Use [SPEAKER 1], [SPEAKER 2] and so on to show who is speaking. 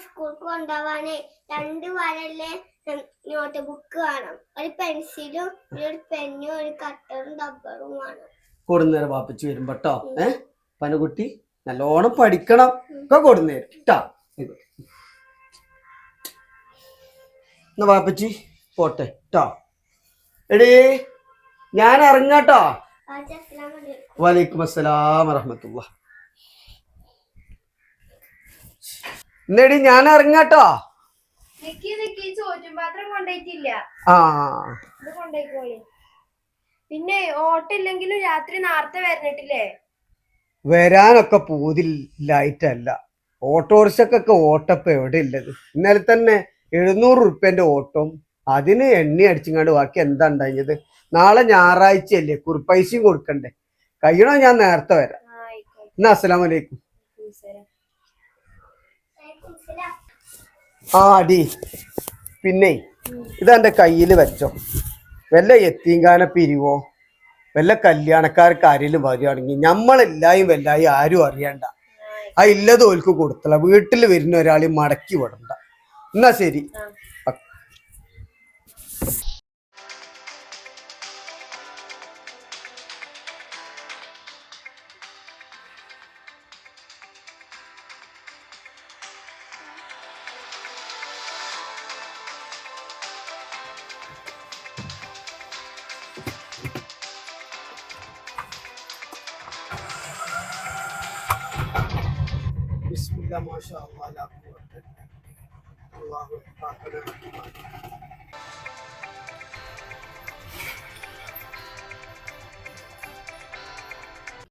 [SPEAKER 1] സ്കൂൾക്ക് കൊണ്ടുപോവാനേ 2 വരല്ലേ note book വേണം, ഒരു പെൻസിലും ഒരു പെന്നും ഒരു കട്ടറും റബ്ബറും വേണം.
[SPEAKER 2] കൊടുന്നേരം വാപ്പച്ചി വരുമ്പോട്ടോ. പനകുട്ടി നല്ലോണം പഠിക്കണം ഒക്കെ കൊടുന്നേരം കേട്ടാ. എന്നാ വാപ്പച്ചി പോട്ടെ ട്ടോ. എടീ ഞാൻ ഇറങ്ങാട്ടോ. വലൈക്കും അസ്സലാം വറഹ്മത്തുള്ളാഹി. എന്നെടി ഞാൻ ഇറങ്ങാട്ടോ.
[SPEAKER 3] പിന്നെ ഓട്ടില്ലെങ്കിലും രാത്രി നേരത്തെ വരണിട്ടില്ലേ?
[SPEAKER 2] വരാനൊക്കെ പൂതില്ലായിട്ടല്ല, ഓട്ടോറിക്ഷക്കൊക്കെ ഓട്ടപ്പ എവിടെ ഉള്ളത്. ഇന്നലെ തന്നെ 700 ഉറുപ്പ്യന്റെ ഓട്ടം, അതിന് എണ്ണ അടിച്ചിങ്ങാണ്ട് ബാക്കി എന്താ ഉണ്ടായത്. നാളെ ഞായറാഴ്ചയല്ലേ, കുറിപ്പൈസയും കൊടുക്കണ്ടേ. കഴിയണോ ഞാൻ നേരത്തെ വരാം. എന്നാ അസ്സലാമു അലൈക്കും. ആ അടി പിന്നെ ഇതെന്റെ കയ്യിൽ വെച്ചോ. വല്ല എത്തീങ്കാന പിരിവോ വല്ല കല്യാണക്കാർക്ക് ആരെങ്കിലും വരികയാണെങ്കിൽ നമ്മളെല്ലായും വല്ലായും ആരും അറിയണ്ട. ആ ഇല്ലത് ഓൽക്ക് കൊടുത്തല. വീട്ടിൽ വരുന്ന ഒരാളെയും മടക്കി വിടണ്ട. എന്നാ ശരി. ബിസ്മില്ലാ മാഷാ അല്ലാഹ് ലാ ഖുവത ഇല്ലാ ബില്ലാഹ്.